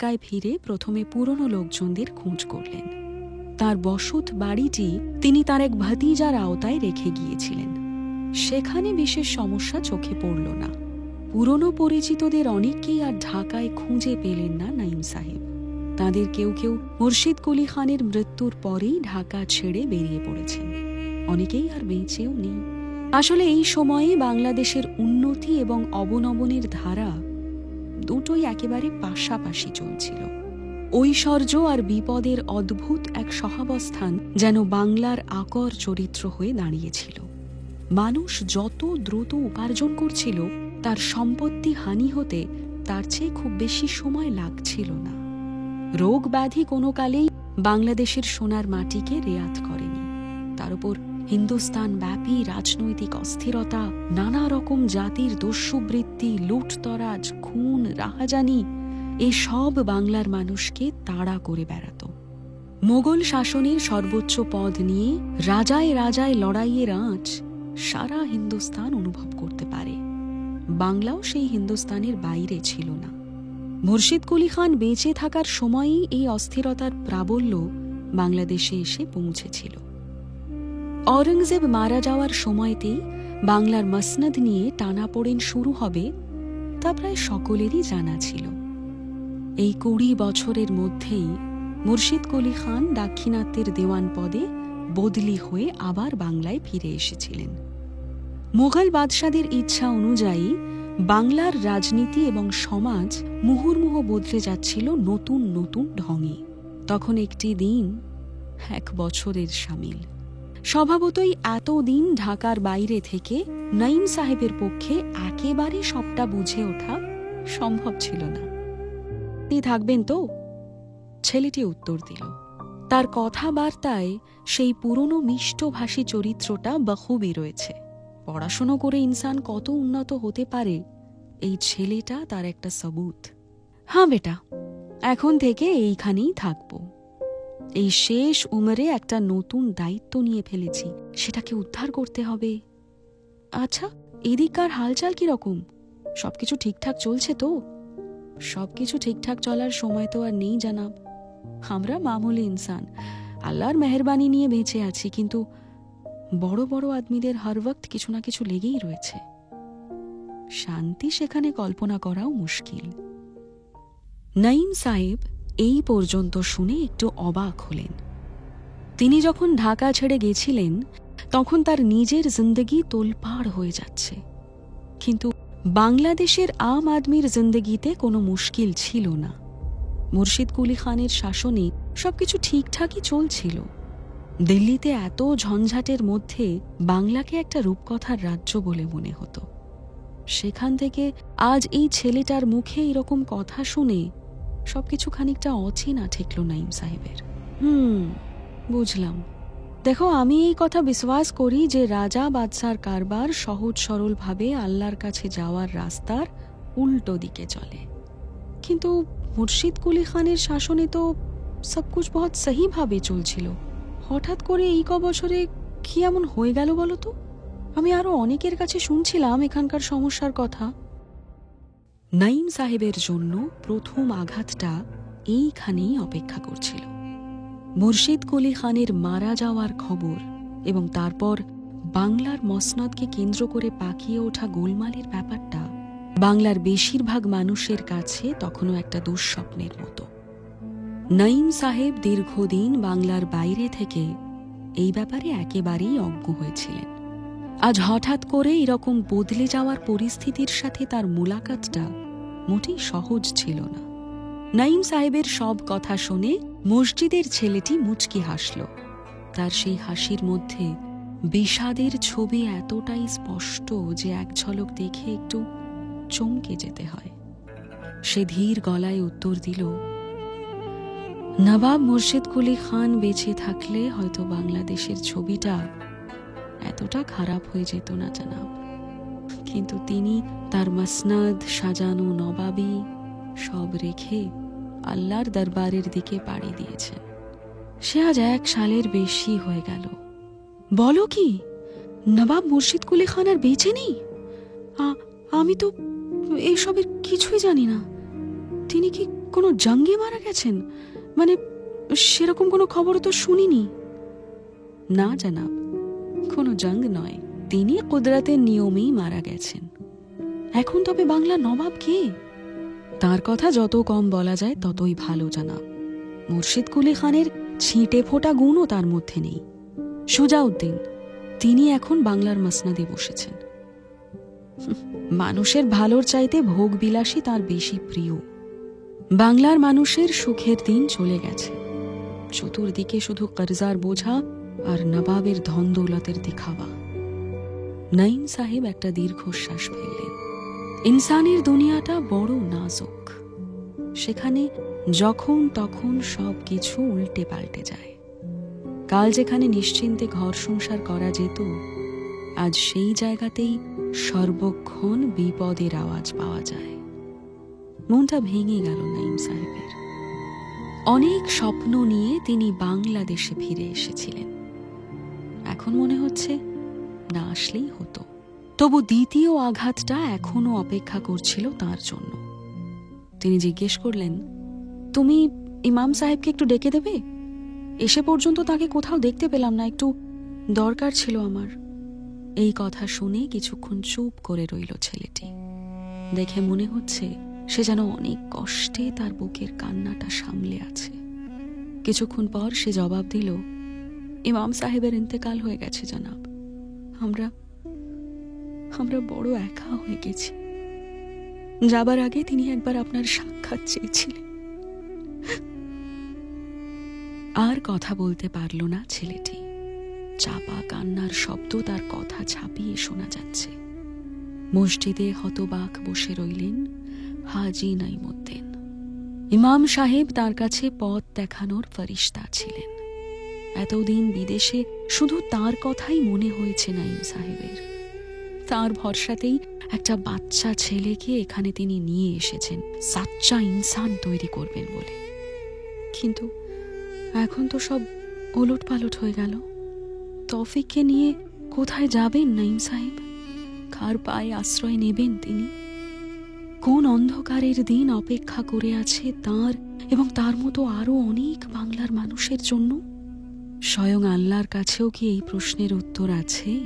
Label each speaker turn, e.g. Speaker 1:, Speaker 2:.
Speaker 1: মক্কায় ফিরে প্রথমে পুরনো লোকজনদের খোঁজ করলেন। তার বসত বাড়িটি তিনি তার এক ভাতিজার আওতায় রেখে গিয়েছিলেন। সেখানে বিশেষ সমস্যা চোখে পড়ল না। পুরনো পরিচিতদের অনেককেই আর ঢাকায় খুঁজে পেলেন না নাঈম সাহেব। তাদের কেউ কেউ মুর্শিদ কুলি খানের মৃত্যুর পরেই ঢাকা ছেড়ে বেরিয়ে পড়েছেন, অনেকেই আর বেঁচেও নেই। আসলে এই সময়ে বাংলাদেশের উন্নতি এবং অবনমনের ধারা দুটোই একেবারে পাশাপাশি চলছিল। ঐশ্বর্য আর বিপদের অদ্ভুত এক সহাবস্থান যেন বাংলার আকর চরিত্র হয়ে দাঁড়িয়েছিল। মানুষ যত দ্রুত উপার্জন করছিল, তার সম্পত্তি হানি হতে তার চেয়ে খুব বেশি সময় লাগছিল না। রোগ ব্যাধি কোনো কালেই বাংলাদেশের সোনার মাটিকে রেয়াত করেনি। তার উপর হিন্দুস্তান ব্যাপী রাজনৈতিক অস্থিরতা, নানা রকম জাতির দস্যুবৃত্তি, লুটতরাজ, খুন, রাহাজানি এসব বাংলার মানুষকে তাড়া করে বেড়াত। মোগল শাসনের সর্বোচ্চ পদ নিয়ে রাজায় রাজায় লড়াইয়ের আঁচ সারা হিন্দুস্তান অনুভব করতে পারে। বাংলাও সেই হিন্দুস্তানের বাইরে ছিল না। মুর্শিদ কুলি খান বেঁচে থাকার সময়ই এই অস্থিরতার প্রাবল্য বাংলাদেশে এসে পৌঁছেছিল। অরঙ্গজেব মারা যাওয়ার সময়তেই বাংলার মসনদ নিয়ে টানাপোড়েন শুরু হবে তা প্রায় সকলেরই জানা ছিল। এই 20 বছরের মধ্যেই মুর্শিদ কুলি খান দাক্ষিণাত্যের দেওয়ান পদে বদলি হয়ে আবার বাংলায় ফিরে এসেছিলেন। মুঘল বাদশাদের ইচ্ছা অনুযায়ী বাংলার রাজনীতি এবং সমাজ মুহুর্মুহু বদলে যাচ্ছিল নতুন নতুন ঢঙে। তখন একটি দিন 1 বছরের সামিল। স্বভাবতই এতদিন ঢাকার বাইরে থেকে নাঈম সাহেবের পক্ষে একেবারে সবটা বুঝে ওঠা সম্ভব ছিল না। তিনি থাকবেন তো? ছেলেটি উত্তর দিল। তার কথাবার্তায় সেই পুরনো মিষ্টভাষী চরিত্রটা বখুবই রয়েছে। পড়াশুনো করে ইনসান কত উন্নত হতে পারে, এই ছেলেটা তার একটা সবুত। হ্যাঁ বেটা, এখন থেকে এইখানেই থাকবো। এই শেষ উমরে একটা নতুন দায়িত্ব নিয়ে ফেলেছি, সেটাকে উদ্ধার করতে হবে। আচ্ছা, এদিককার হালচাল কিরকম? সবকিছু ঠিকঠাক চলছে তো? সবকিছু ঠিকঠাক চলার সময় তো আর নেই জানাব। আমরা মামুলি ইনসান, আল্লাহর মেহরবানি নিয়ে বেঁচে আছি, কিন্তু বড় বড় আদমিদের হর ওয়াক্ত কিছু না কিছু লেগেই রয়েছে। শান্তি সেখানে কল্পনা করাও মুশকিল। নাঈম সাহেব এই পর্যন্ত শুনে একটু অবাক হলেন। তিনি যখন ঢাকা ছেড়ে গেছিলেন তখন তার নিজের জিন্দগি তোলপাড় হয়ে যাচ্ছে, কিন্তু বাংলাদেশের আম আদমির জিন্দগিতে কোনো মুশকিল ছিল না। মুর্শিদ কুলি খানের শাসনে সবকিছু ঠিকঠাকই চলছিল। দিল্লিতে এত ঝঞ্ঝাটের মধ্যে বাংলাকে একটা রূপকথার রাজ্য বলে মনে হতো। সেখান থেকে আজ এই ছেলেটার মুখে এরকম কথা শুনে সবকিছু খানিকটা অচেনা ঠেকল নাঈম সাহেবের। বুঝলাম। দেখো, আমি এই কথা বিশ্বাস করি যে রাজা বাদশার কারবার সহজ সরলভাবে আল্লাহর কাছে যাওয়ার রাস্তার উল্টো দিকে চলে, কিন্তু মুর্শিদ কুলি খানের শাসনে তো সবকুছ বহুত সহিভাবে চলছিল। হঠাৎ করে এই বছরে কি এমন হয়ে গেল বলো তো? আমি আরো অনেকের কাছে শুনছিলাম এখানকার সমস্যার কথা। নাঈম সাহেবের জন্য প্রথম আঘাতটা এইখানেই অপেক্ষা করছিল। মুর্শিদ কুলি খানের মারা যাওয়ার খবর এবং তারপর বাংলার মসনদকে কেন্দ্র করে পাকিয়ে ওঠা গোলমালের ব্যাপারটা বাংলার বেশিরভাগ মানুষের কাছে তখনও একটা দুঃস্বপ্নের মতো। নাঈম সাহেব দীর্ঘদিন বাংলার বাইরে থেকে এই ব্যাপারে একেবারেই অজ্ঞ হয়েছিলেন। আজ হঠাৎ করে এরকম বদলে যাওয়ার পরিস্থিতির সাথে তার মুলাকাতটা মোটেই সহজ ছিল না। নাঈম সাহেবের সব কথা শুনে মসজিদের ছেলেটি মুচকি হাসল। তার সেই হাসির মধ্যে বিষাদের ছবি এতটাই স্পষ্ট যে এক ঝলক দেখে একটু চমকে যেতে হয়। সে ধীর গলায় উত্তর দিল, নবাব মুর্শিদ কুলি খান বেঁচে থাকলে হয়তো বাংলাদেশের ছবিটা এতটা খারাপ হয়ে যেত না জানাব, কিন্তু তিনি তার মসনদ সাজানো নবাবী সব রেখে আল্লাহর দরবারের দিকে পাড়ি দিয়েছেন। সে আজ 1 সালের বেশি হয়ে গেল। বলো কি, নবাব মুর্শিদ কুলি খান আর বেঁচে নেই? আমি তো এসবের কিছুই জানি না। তিনি কি কোনো জঙ্গে মারা গেছেন? মানে সেরকম কোনো খবরও তো শুনিনি। না জানাব, কোনো জঙ্গ নয়, তিনি কুদরতের নিয়মেই মারা গেছেন। এখন তবে বাংলা নবাব কে? তার কথা যত কম বলা যায় ততই ভালো জানাব। মুর্শিদ কুলি খানের ছিটে ফোটা গুণও তার মধ্যে নেই। সুজাউদ্দিন, তিনি এখন বাংলার মসনদে বসেছেন। মানুষের ভালোর চাইতে ভোগবিলাসী তার বেশি প্রিয়। বাংলার মানুষের সুখের দিন চলে গেছে। চতুর্দিকে শুধু কর্জার বোঝা আর নবাবের ধন দৌলতের দেখাওয়া। নাইম সাহেব একটা দীর্ঘশ্বাস ফেললেন। ইনসানের দুনিয়াটা বড় নাজুক। সেখানে যখন তখন সব কিছু উল্টে পাল্টে যায়। কাল যেখানে নিশ্চিন্তে ঘর সংসার করা যেত, আজ সেই জায়গাতেই সর্বক্ষণ বিপদের আওয়াজ পাওয়া যায়। মনটা ভেঙে গেল নাইম সাহেবের। অনেক স্বপ্ন নিয়ে তিনি বাংলাদেশে ফিরে এসেছিলেন। এখন মনে হচ্ছে না আসলেই হতো। তবু দ্বিতীয় আঘাতটা এখনো অপেক্ষা করছিল তার জন্য। তিনি জিজ্ঞেস করলেন, তুমি ইমাম সাহেবকে একটু ডেকে দেবে? এসে পর্যন্ত তাকে কোথাও দেখতে পেলাম না, একটু দরকার ছিল আমার। এই কথা শুনে কিছুক্ষণ চুপ করে রইল ছেলেটি। দেখে মনে হচ্ছে সে যেন অনেক কষ্টে তার বুকের কান্নাটা সামলে আছে। কিছুক্ষণ পর সে জবাব দিল, ইমাম সাহেবের ইন্তেকাল হয়ে গেছে জনাব। আমরা বড় একা হয়ে গেছি। যাবার আগে তিনি একবার আপনার সাক্ষাৎ চেয়েছিলেন। আর কথা বলতে পারল না ছেলেটি। চাপা কান্নার শব্দ তার কথা ছাপিয়ে শোনা যাচ্ছে। মসজিদে হতবাক বসে রইলেন হাজী নাইমুদ্দিন। ইমাম সাহেব তার কাছে পথ দেখানোর ফরিস্তা ছিলেন। এতদিন বিদেশে শুধু তার কথাই মনে হয়েছে নাইম সাহেবের। তার ভরসাতেই একটা বাচ্চা ছেলেকে এখানে তিনি নিয়ে এসেছেন সাচ্চা ইনসান তৈরি করবেন বলে। কিন্তু এখন তো সব ওলট পালট হয়ে গেল। তৌফিককে নিয়ে কোথায় যাবেন নাইম সাহেব? কার পায়ে আশ্রয় নেবেন তিনি? কোন অন্ধকারের দিন অপেক্ষা করে আছে তার এবং তার মতো আরো অনেক বাংলার মানুষের জন্য? স্বয়ং আল্লাহর কাছেও কি এই প্রশ্নের উত্তর আছে?